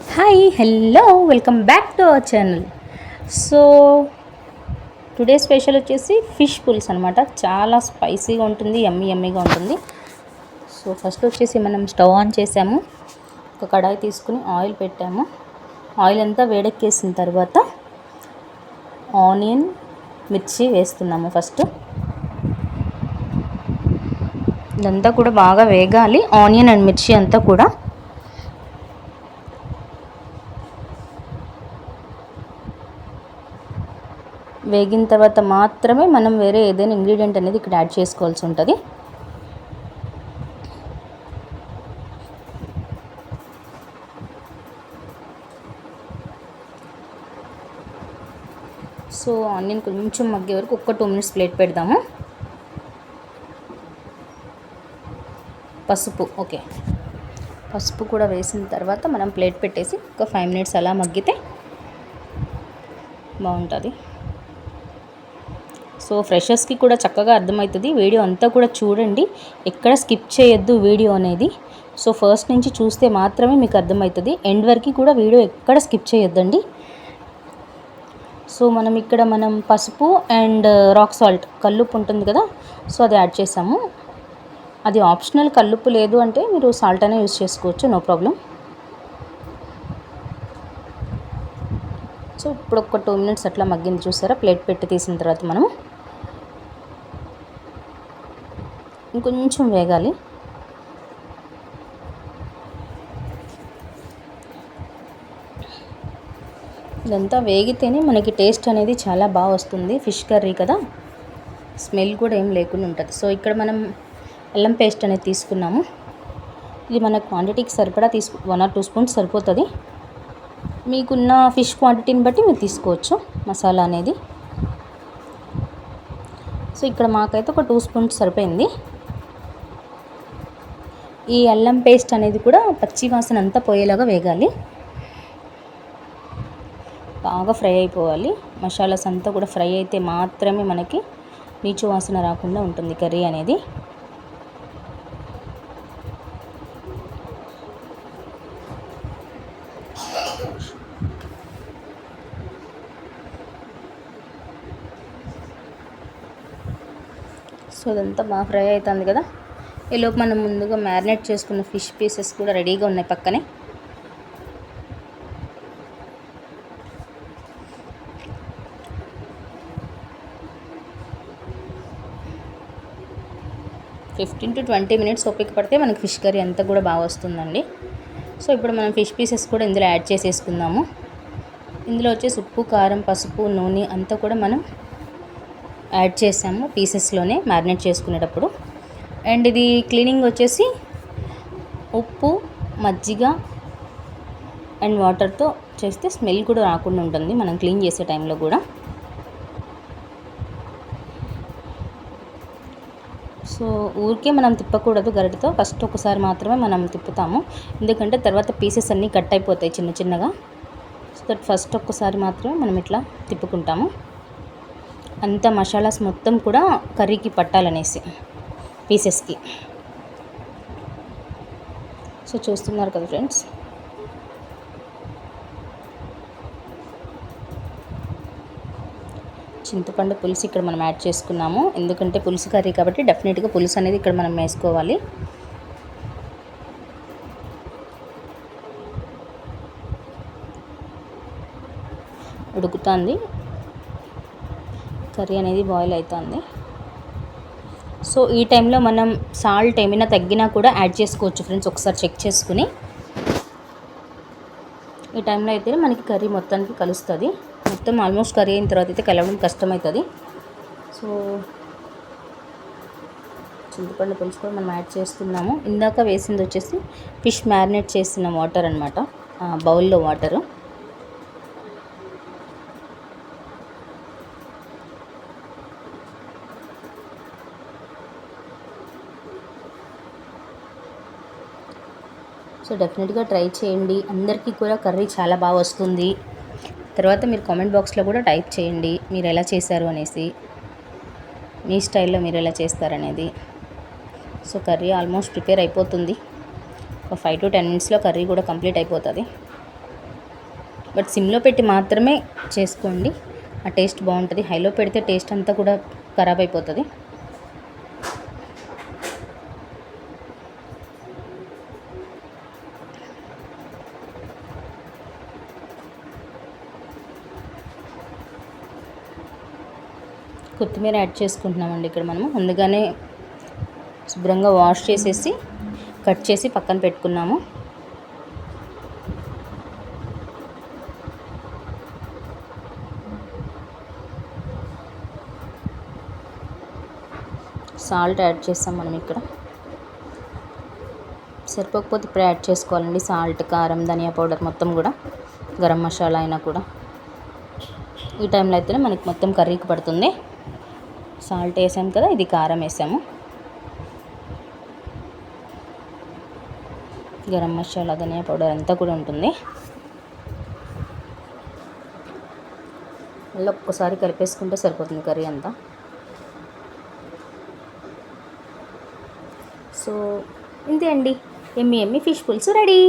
Hi hello welcome back to our channel. So today special వచ్చేసి fish పులుసు అనమాట. చాలా స్పైసీగా ఉంటుంది, యమ్మీగా ఉంటుంది. సో ఫస్ట్ వచ్చేసి మనం స్టవ్ ఆన్ చేసాము, ఒక కడాయి తీసుకుని ఆయిల్ పెట్టాము. ఆయిల్ అంతా వేడెక్కేసిన తర్వాత ఆనియన్ మిర్చి వేస్తున్నాము. ఫస్ట్ ఇదంతా కూడా బాగా వేగాలి, ఆనియన్ అండ్ మిర్చి అంతా కూడా. వేగిన తర్వాత మాత్రమే మనం వేరే ఏదైనా ఇంగ్రీడియంట్ అనేది ఇక్కడ యాడ్ చేసుకోవాల్సి ఉంటుంది. సో ఆనియన్ కొంచెం మగ్గే వరకు ఒక 2 minutes ప్లేట్ పెడదాము. పసుపు కూడా వేసిన తర్వాత మనం ప్లేట్ పెట్టేసి ఒక 5 minutes అలా మగ్గితే బాగుంటుంది. సో ఫ్రెషర్స్కి కూడా చక్కగా అర్థమవుతుంది. వీడియో అంతా కూడా చూడండి, ఎక్కడ స్కిప్ చేయొద్దు వీడియో అనేది. సో ఫస్ట్ నుంచి చూస్తే మాత్రమే మీకు అర్థమవుతుంది. ఎండ్ వరకు కూడా వీడియో ఎక్కడ స్కిప్ చేయొద్దండి. సో మనం పసుపు అండ్ రాక్ సాల్ట్, కల్లుప్పు ఉంటుంది కదా, సో అది యాడ్ చేసాము. అది ఆప్షనల్, కల్లుప్పు లేదు అంటే మీరు సాల్ట్ అనే యూజ్ చేసుకోవచ్చు, నో ప్రాబ్లం. సో ఇప్పుడు ఒక 2 minutes అట్లా మగ్గింది చూసారా. ప్లేట్ పెట్టి తీసిన తర్వాత మనం ఇంకొంచెం వేగాలి. ఇదంతా వేగితేనే మనకి టేస్ట్ అనేది చాలా బాగా వస్తుంది. ఫిష్ కర్రీ కదా, స్మెల్ కూడా ఏం లేకుండా ఉంటుంది. సో ఇక్కడ మనం అల్లం పేస్ట్ అనేది తీసుకున్నాము. ఇది మన క్వాంటిటీకి సరిపడా 1 or 2 spoons సరిపోతుంది. మీకున్న ఫిష్ క్వాంటిటీని బట్టి మీరు తీసుకోవచ్చు మసాలా అనేది. సో ఇక్కడ మాకైతే ఒక 2 spoons సరిపోయింది. ఈ అల్లం పేస్ట్ అనేది కూడా పచ్చి వాసన అంతా పోయేలాగా వేగాలి, బాగా ఫ్రై అయిపోవాలి. మసాలాస్ అంతా కూడా ఫ్రై అయితే మాత్రమే మనకి నీచు వాసన రాకుండా ఉంటుంది కర్రీ అనేది. సో అదంతా బాగా ఫ్రై అవుతుంది కదా. ఈలోపు మనం ముందుగా మ్యారినేట్ చేసుకున్న ఫిష్ పీసెస్ కూడా రెడీగా ఉన్నాయి పక్కనే. $15 to 20 minutes ఓపిక పడితే మనకి ఫిష్ కర్రీ అంతా కూడా బాగా వస్తుందండి. సో ఇప్పుడు మనం ఫిష్ పీసెస్ కూడా ఇందులో యాడ్ చేసేసుకుందాము. ఇందులో వచ్చేసి ఉప్పు, కారం, పసుపు, నూనె అంతా కూడా మనం యాడ్ చేసాము పీసెస్లోనే మ్యారినేట్ చేసుకునేటప్పుడు. అండ్ ఇది క్లీనింగ్ వచ్చేసి ఉప్పు, మజ్జిగ అండ్ వాటర్తో చేస్తే స్మెల్ కూడా రాకుండా ఉంటుంది మనం క్లీన్ చేసే టైంలో కూడా. సో ఊరికే మనం తిప్పకూడదు గరిటతో, ఫస్ట్ ఒకసారి మాత్రమే మనం తిప్పుతాము, ఎందుకంటే తర్వాత పీసెస్ అన్నీ కట్ అయిపోతాయి చిన్న చిన్నగా. సో దట్ ఫస్ట్ ఒక్కసారి మాత్రమే మనం ఇట్లా తిప్పుకుంటాము, అంత మసాలాస్ మొత్తం కూడా కర్రీకి పట్టాలనేసి పీసెస్కి. సో చూస్తున్నారు కదా ఫ్రెండ్స్. చింతపండు పులుసు ఇక్కడ మనం యాడ్ చేసుకున్నాము, ఎందుకంటే పులుసు కర్రీ కాబట్టి డెఫినెట్గా పులుసు అనేది ఇక్కడ మనం వేసుకోవాలి. ఉడుకుతుంది, కర్రీ అనేది బాయిల్ అవుతుంది. సో ఈ టైంలో మనం సాల్ట్ ఏమైనా తగ్గినా కూడా యాడ్ చేసుకోవచ్చు ఫ్రెండ్స్, ఒకసారి చెక్ చేసుకుని. ఈ టైంలో అయితే మనకి కర్రీ మొత్తానికి కలుస్తుంది. మొత్తం ఆల్మోస్ట్ కర్రీ అయిన తర్వాత అయితే కలవడం కష్టమవుతుంది. సో చింతపండు పులుసు కూడా మనం యాడ్ చేస్తున్నాము. ఇందాక వేసింది వచ్చేసి ఫిష్ మ్యారినేట్ చేసిన వాటర్ అనమాట, బౌల్లో వాటరు. సో డెఫినెట్గా ట్రై చేయండి, అందరికీ కూడా కర్రీ చాలా బాగా వస్తుంది. తర్వాత మీరు కామెంట్ బాక్స్లో కూడా టైప్ చేయండి మీరు ఎలా చేశారు అనేసి, మీ స్టైల్లో మీరు ఎలా చేస్తారనేది. సో కర్రీ ఆల్మోస్ట్ ప్రిపేర్ అయిపోతుంది, ఒక 5 to 10 minutesలో కర్రీ కూడా కంప్లీట్ అయిపోతుంది. బట్ సిమ్లో పెట్టి మాత్రమే చేసుకోండి, ఆ టేస్ట్ బాగుంటుంది. హైలో పెడితే టేస్ట్ అంతా కూడా ఖరాబ్ అయిపోతుంది. కొత్తిమీర యాడ్ చేసుకుంటున్నామండి. ఇక్కడ మనము ముందుగానే శుభ్రంగా వాష్ చేసేసి కట్ చేసి పక్కన పెట్టుకున్నాము. సాల్ట్ యాడ్ చేస్తాం మనం ఇక్కడ. సరిపోకపోతే ఇప్పుడు యాడ్ చేసుకోవాలండి. సాల్ట్, కారం, ధనియా పౌడర్ మొత్తం కూడా, గరం మసాలా అయినా కూడా ఈ టైంలో అయితేనే మనకి మొత్తం కర్రీకి పడుతుంది. సాల్ట్ వేసాం కదా, ఇది కారం వేసాము, గరం మసాలా, ధనియా పౌడర్ అంతా కూడా ఉంటుంది. మళ్ళీ ఒక్కసారి కలిపేసుకుంటే సరిపోతుంది కర్రీ అంతా. సో ఇంతే అండి, ఎమ్మి ఫిష్ పులుసు రెడీ.